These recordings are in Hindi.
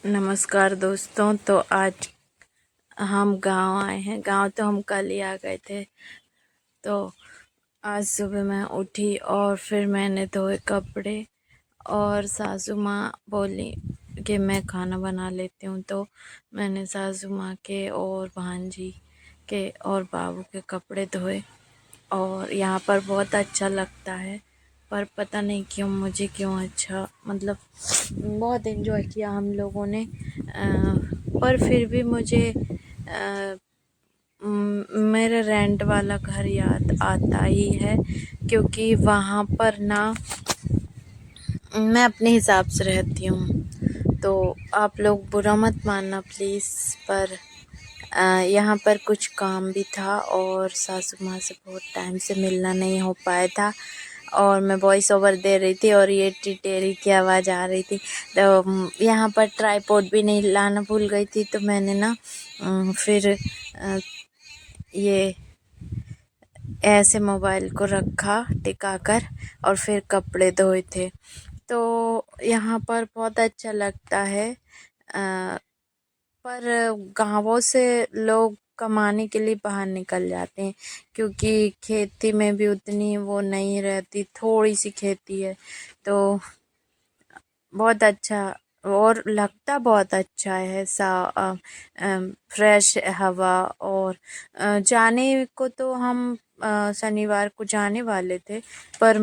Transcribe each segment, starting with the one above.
नमस्कार दोस्तों। तो आज हम गांव आए हैं। गांव तो हम कल ही आ गए थे। तो आज सुबह मैं उठी और फिर मैंने धोए कपड़े और सासू माँ बोली कि मैं खाना बना लेती हूँ। तो मैंने सासू माँ के और भांजी के और बाबू के कपड़े धोए और यहाँ पर बहुत अच्छा लगता है। पर पता नहीं क्यों मुझे क्यों अच्छा मतलब बहुत एंजॉय किया हम लोगों ने। पर फिर भी मुझे मेरा रेंट वाला घर याद आता ही है, क्योंकि वहाँ पर ना मैं अपने हिसाब से रहती हूँ। तो आप लोग बुरा मत मानना प्लीज़। पर यहाँ पर कुछ काम भी था और सासू माँ से बहुत टाइम से मिलना नहीं हो पाया था और मैं वॉइस ओवर दे रही थी और ये टिटेरी की आवाज़ आ रही थी। तो यहाँ पर ट्राइपॉड भी नहीं लाना भूल गई थी। तो मैंने ना फिर ये ऐसे मोबाइल को रखा टिका कर और फिर कपड़े धोए थे। तो यहाँ पर बहुत अच्छा लगता है। पर गाँवों से लोग कमाने के लिए बाहर निकल जाते हैं, क्योंकि खेती में भी उतनी वो नहीं रहती, थोड़ी सी खेती है। तो बहुत अच्छा और लगता बहुत अच्छा है। फ्रेश हवा और जाने को तो हम शनिवार को जाने वाले थे, पर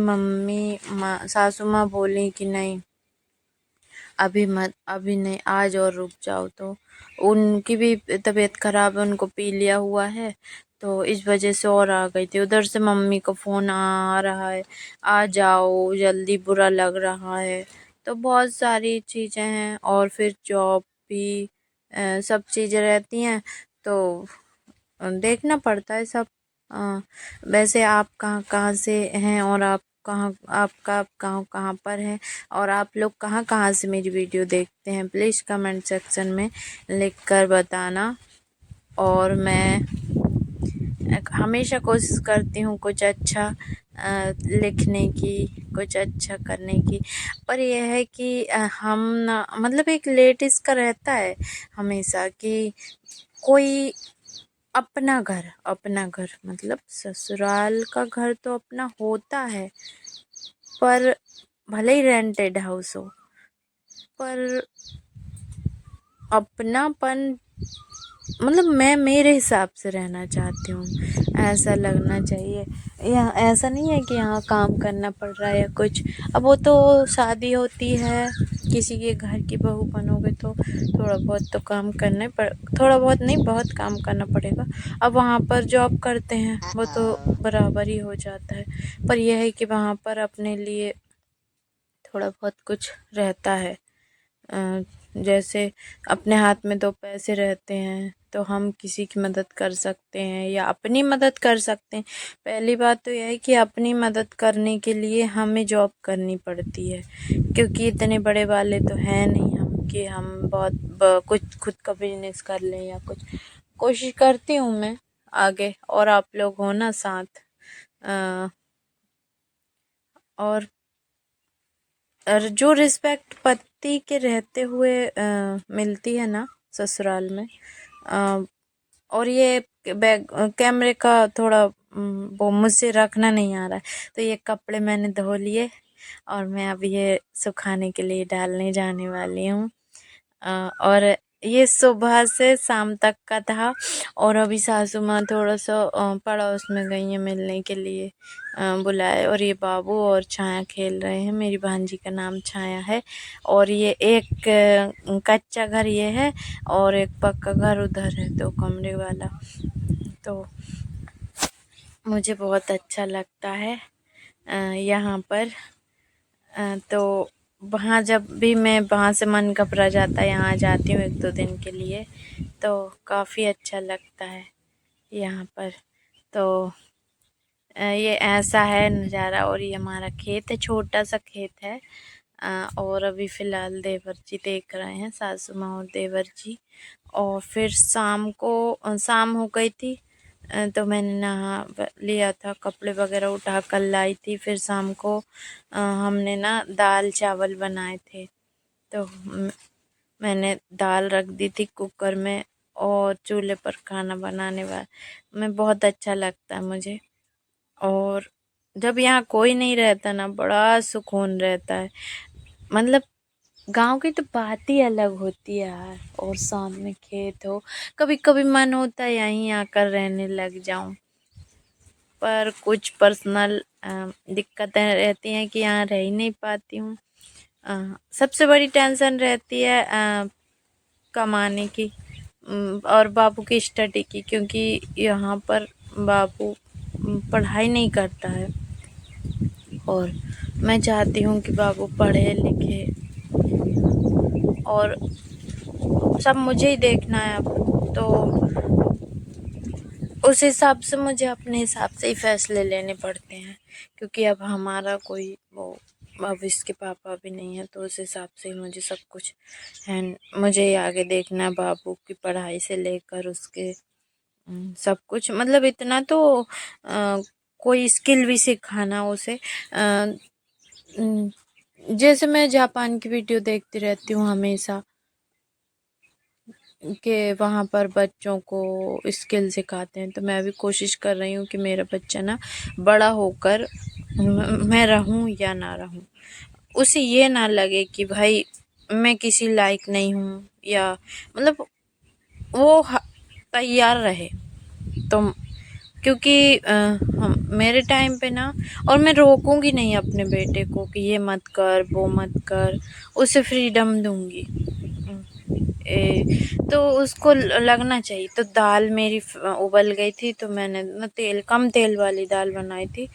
सासू माँ बोली कि नहीं अभी मत, अभी नहीं, आज और रुक जाओ। तो उनकी भी तबीयत खराब है, उनको पीलिया हुआ है, तो इस वजह से और आ गई थी। उधर से मम्मी का फ़ोन आ रहा है, आ जाओ जल्दी, बुरा लग रहा है। तो बहुत सारी चीज़ें हैं और फिर जॉब भी सब चीज़ें रहती हैं, तो देखना पड़ता है सब। अ, वैसे आप कहाँ कहाँ से हैं और आप कहाँ, आपका गाँव कहाँ पर है और आप लोग कहाँ कहाँ से मेरी वीडियो देखते हैं, प्लीज़ कमेंट सेक्शन में लिख कर बताना। और मैं हमेशा कोशिश करती हूँ कुछ अच्छा लिखने की, कुछ अच्छा करने की। पर यह है कि हम ना मतलब एक लेडीज़ का रहता है हमेशा कि कोई अपना घर मतलब ससुराल का घर तो अपना होता है, पर भले ही रेंटेड हाउस हो, पर अपनापन मतलब मैं मेरे हिसाब से रहना चाहती हूँ, ऐसा लगना चाहिए। यहाँ ऐसा नहीं है कि यहाँ काम करना पड़ रहा है या कुछ। अब वो तो शादी होती है, किसी के घर की बहू बनोगे तो थोड़ा बहुत तो काम करने पड़, थोड़ा बहुत नहीं बहुत काम करना पड़ेगा। अब वहाँ पर जॉब करते हैं वो तो बराबर ही हो जाता है। पर यह है कि वहाँ पर अपने लिए थोड़ा बहुत कुछ रहता है। जैसे अपने हाथ में दो पैसे रहते हैं तो हम किसी की मदद कर सकते हैं या अपनी मदद कर सकते हैं। पहली बात तो यह है कि अपनी मदद करने के लिए हमें जॉब करनी पड़ती है, क्योंकि इतने बड़े वाले तो हैं नहीं हम कि हम कुछ खुद का बिजनेस कर लें या कुछ। कोशिश करती हूँ मैं आगे, और आप लोग हो ना साथ। अ, और जो रिस्पेक्ट पति के रहते हुए मिलती है ना ससुराल में। अ, और ये बैग कैमरे का थोड़ा वो मुझसे रखना नहीं आ रहा है। तो ये कपड़े मैंने धो लिए और मैं अब ये सुखाने के लिए डालने जाने वाली हूँ। और ये सुबह से शाम तक का था। और अभी सासू माँ थोड़ा सा पड़ोस में गई हैं मिलने के लिए, बुलाए। और ये बाबू और छाया खेल रहे हैं, मेरी भांजी का नाम छाया है। और ये एक कच्चा घर ये है और एक पक्का घर उधर है, 2 कमरे वाला। तो मुझे बहुत अच्छा लगता है यहाँ पर। तो वहाँ जब भी मैं वहाँ से मन घबरा जाता है, यहाँ जाती हूँ 1-2 दिन के लिए, तो काफ़ी अच्छा लगता है यहाँ पर। तो ये ऐसा है नज़ारा। और ये हमारा खेत है, छोटा सा खेत है। और अभी फ़िलहाल देवर जी देख रहे हैं, सासू माँ और देवर जी। और फिर शाम को शाम हो गई थी, तो मैंने नहा लिया था, कपड़े वगैरह उठा कर लाई थी। फिर शाम को हमने ना दाल चावल बनाए थे। तो मैंने दाल रख दी थी कुकर में और चूल्हे पर खाना बनाने वाला में बहुत अच्छा लगता है मुझे। और जब यहाँ कोई नहीं रहता ना, बड़ा सुकून रहता है। मतलब गांव की तो बात ही अलग होती है यार। और सामने खेत हो, कभी कभी मन होता है यहीं आकर रहने लग जाऊं, पर कुछ पर्सनल दिक्कतें रहती हैं कि यहाँ रह ही नहीं पाती हूँ। सबसे बड़ी टेंशन रहती है कमाने की, और बाबू की स्टडी की, क्योंकि यहाँ पर बाबू पढ़ाई नहीं करता है और मैं चाहती हूँ कि बाबू पढ़े लिखे, और सब मुझे ही देखना है अब। तो उस हिसाब से मुझे अपने हिसाब से ही फैसले लेने पड़ते हैं, क्योंकि अब हमारा कोई वो, अब इसके पापा भी नहीं है, तो उस हिसाब से ही मुझे सब कुछ है। मुझे ही आगे देखना है, बाबू की पढ़ाई से लेकर उसके सब कुछ। मतलब इतना तो कोई स्किल भी सिखाना उसे। जैसे मैं जापान की वीडियो देखती रहती हूँ हमेशा, कि वहाँ पर बच्चों को स्किल सिखाते हैं, तो मैं भी कोशिश कर रही हूँ कि मेरा बच्चा ना बड़ा होकर मैं रहूँ या ना रहूँ, उसे ये ना लगे कि भाई मैं किसी लायक नहीं हूँ, या मतलब वो तैयार रहे। तो क्योंकि मेरे टाइम पे ना, और मैं रोकूंगी नहीं अपने बेटे को कि ये मत कर वो मत कर, उसे फ्रीडम दूंगी। तो उसको लगना चाहिए। तो दाल मेरी उबल गई थी, तो मैंने ना कम तेल वाली दाल बनाई थी।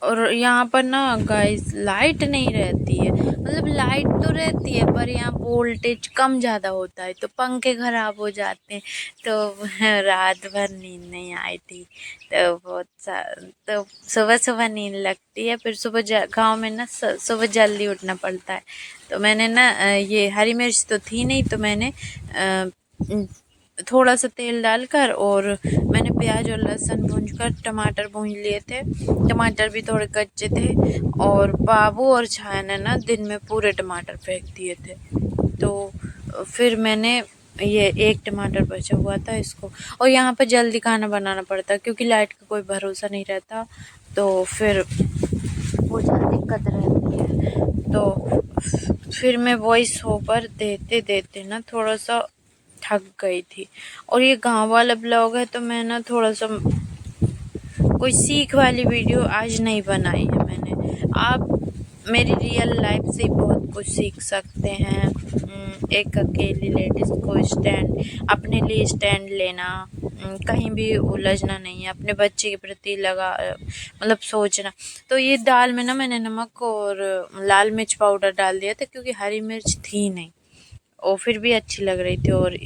और यहाँ पर ना गाइस लाइट नहीं रहती है, मतलब लाइट तो रहती है पर यहाँ वोल्टेज कम ज़्यादा होता है, तो पंखे ख़राब हो जाते हैं। तो रात भर नींद नहीं आई थी, तो तो सुबह सुबह नींद लगती है, फिर सुबह गांव में ना सुबह जल्दी उठना पड़ता है। तो मैंने ना ये हरी मिर्च तो थी नहीं, तो मैंने थोड़ा सा तेल डालकर, और मैंने प्याज और लहसुन भूनकर टमाटर भून लिए थे। टमाटर भी थोड़े कच्चे थे, और बाबू और छाया ने ना दिन में पूरे टमाटर फेंक दिए थे। तो फिर मैंने ये एक टमाटर बचा हुआ था इसको, और यहाँ पर जल्दी खाना बनाना पड़ता क्योंकि लाइट का कोई भरोसा नहीं रहता, तो फिर वो जल्दी दिक्कत रहती है। तो फिर मैं वॉइस ओवर देते देते ना थोड़ा सा थक गई थी। और ये गांव वाला ब्लॉग है, तो मैं ना थोड़ा सा कोई सीख वाली वीडियो आज नहीं बनाई है मैंने। आप मेरी रियल लाइफ से बहुत कुछ सीख सकते हैं। एक अकेली लेडीज को अपने लिए स्टैंड लेना, कहीं भी उलझना नहीं है, अपने बच्चे के प्रति मतलब सोचना। तो ये दाल में ना मैंने नमक और लाल मिर्च पाउडर डाल दिया था, क्योंकि हरी मिर्च थी नहीं, और फिर भी अच्छी लग रही थी। और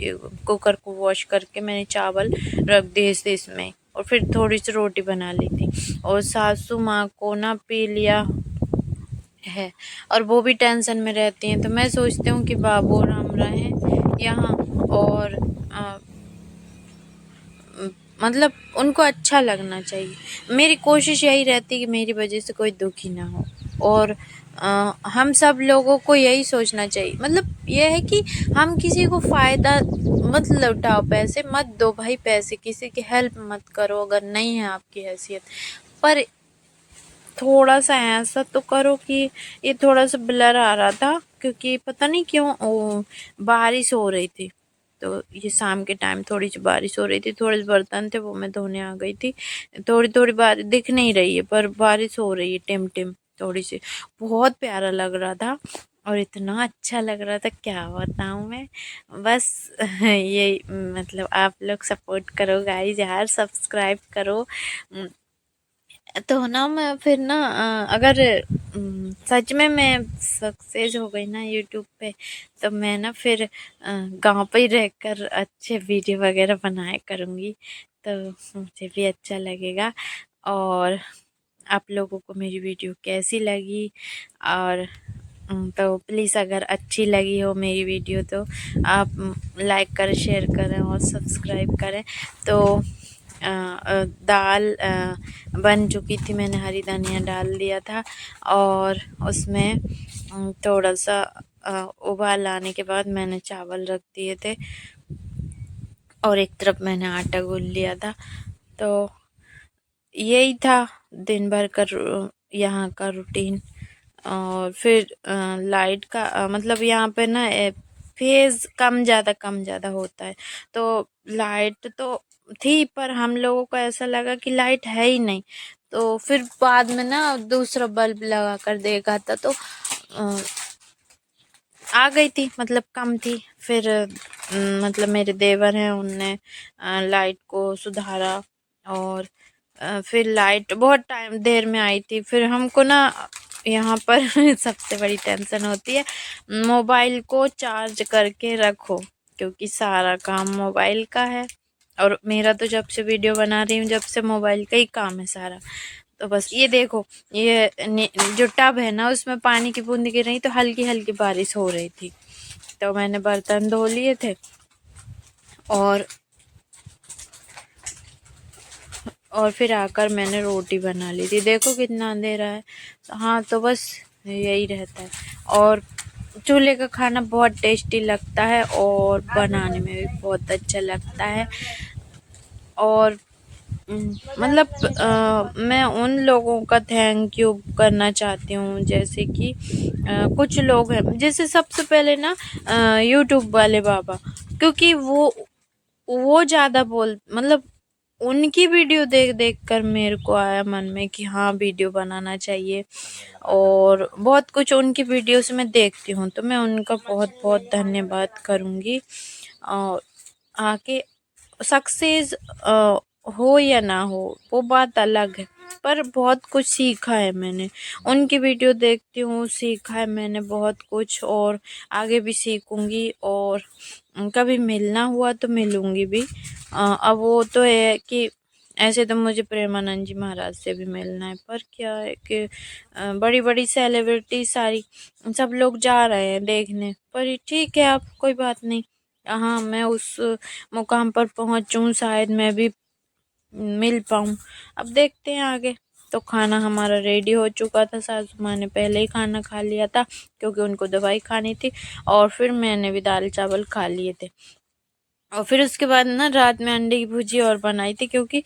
कुकर को वॉश करके मैंने चावल रख दिए थे इसमें, और फिर थोड़ी सी रोटी बना ली थी। और सासू माँ को ना पी लिया है, और वो भी टेंशन में रहती हैं। तो मैं सोचती हूँ कि बाबू और हम रहें यहाँ, और मतलब उनको अच्छा लगना चाहिए। मेरी कोशिश यही रहती है कि मेरी वजह से कोई दुखी ना हो, और हम सब लोगों को यही सोचना चाहिए। मतलब यह है कि हम किसी को फ़ायदा मत लौटाओ, पैसे मत दो भाई, पैसे किसी की हेल्प मत करो अगर नहीं है आपकी हैसियत, पर थोड़ा सा ऐसा तो करो कि ये थोड़ा सा ब्लर आ रहा था, क्योंकि पता नहीं क्यों बारिश हो रही थी। तो ये शाम के टाइम थोड़ी सी बारिश हो रही थी, थोड़े से बर्तन थे वो मैं धोने आ गई थी। थोड़ी थोड़ी बारिश दिख नहीं रही है, पर बारिश हो रही है टिम टिम थोड़ी सी। बहुत प्यारा लग रहा था, और इतना अच्छा लग रहा था क्या बताऊँ मैं। बस ये मतलब आप लोग सपोर्ट करो गाइस यार, सब्सक्राइब करो। तो ना मैं फिर ना अगर सच में मैं सक्सेस हो गई ना यूट्यूब पे, तो मैं ना फिर गांव पे ही रहकर अच्छे वीडियो वगैरह बनाया करूँगी, तो मुझे भी अच्छा लगेगा। और आप लोगों को मेरी वीडियो कैसी लगी, और तो प्लीज़ अगर अच्छी लगी हो मेरी वीडियो, तो आप लाइक करें, शेयर करें और सब्सक्राइब करें। तो दाल बन चुकी थी, मैंने हरी धनिया डाल दिया था, और उसमें थोड़ा सा उबाल आने के बाद मैंने चावल रख दिए थे और एक तरफ मैंने आटा गूंद लिया था। तो यही था दिन भर का यहाँ का रूटीन। और फिर लाइट का मतलब यहाँ पे ना फेज कम ज़्यादा होता है। तो लाइट तो थी पर हम लोगों को ऐसा लगा कि लाइट है ही नहीं। तो फिर बाद में ना दूसरा बल्ब लगा कर देखा था तो आ गई थी, मतलब कम थी। फिर मतलब मेरे देवर हैं उनने लाइट को सुधारा और फिर लाइट बहुत टाइम देर में आई थी। फिर हमको ना यहाँ पर सबसे बड़ी टेंशन होती है मोबाइल को चार्ज करके रखो, क्योंकि सारा काम मोबाइल का है। और मेरा तो जब से वीडियो बना रही हूँ जब से मोबाइल का ही काम है सारा। तो बस ये देखो, ये जो टब है ना उसमें पानी की बूंद गिर रही तो हल्की हल्की बारिश हो रही थी। तो मैंने बर्तन धो लिए थे और फिर आकर मैंने रोटी बना ली थी। देखो कितना अंधेरा है। हाँ तो बस यही रहता है। और चूल्हे का खाना बहुत टेस्टी लगता है और बनाने में भी बहुत अच्छा लगता है। और मतलब मैं उन लोगों का थैंक यू करना चाहती हूँ जैसे कि कुछ लोग हैं, जैसे सबसे पहले ना यूट्यूब वाले बाबा, क्योंकि वो ज़्यादा मतलब उनकी वीडियो देख देख कर मेरे को आया मन में कि हाँ वीडियो बनाना चाहिए। और बहुत कुछ उनकी वीडियो से मैं देखती हूँ तो मैं उनका बहुत बहुत धन्यवाद करूँगी। और आगे सक्सेस हो या ना हो वो बात अलग है, पर बहुत कुछ सीखा है मैंने उनकी वीडियो देखती हूँ, सीखा है मैंने बहुत कुछ और आगे भी सीखूंगी। और कभी मिलना हुआ तो मिलूंगी भी। अब वो तो है कि ऐसे तो मुझे प्रेमानंद जी महाराज से भी मिलना है, पर क्या है कि बड़ी बड़ी सेलिब्रिटी सारी सब लोग जा रहे हैं देखने, पर ठीक है अब कोई बात नहीं। हाँ मैं उस मुकाम पर पहुंचूं, शायद मैं भी मिल पाऊँ। अब देखते हैं आगे। तो खाना हमारा रेडी हो चुका था, सासू माँ ने पहले ही खाना खा लिया था क्योंकि उनको दवाई खानी थी। और फिर मैंने भी दाल चावल खा लिए थे। और फिर उसके बाद ना रात में अंडे की भुजी और बनाई थी, क्योंकि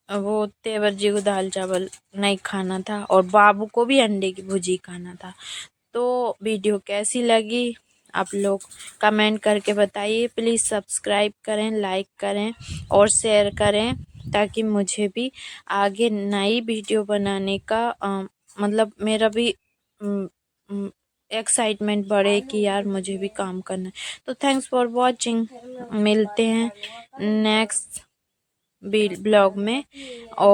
वो तेवर जी को दाल चावल नहीं खाना था और बाबू को भी अंडे की भुजी खाना था। तो वीडियो कैसी लगी आप लोग कमेंट करके बताइए। प्लीज़ सब्सक्राइब करें, लाइक करें और शेयर करें, ताकि मुझे भी आगे नई वीडियो बनाने का मतलब मेरा भी एक्साइटमेंट बढ़े कि यार मुझे भी काम करना है। तो थैंक्स फॉर वॉचिंग, मिलते हैं नेक्स्ट ब्लॉग में। और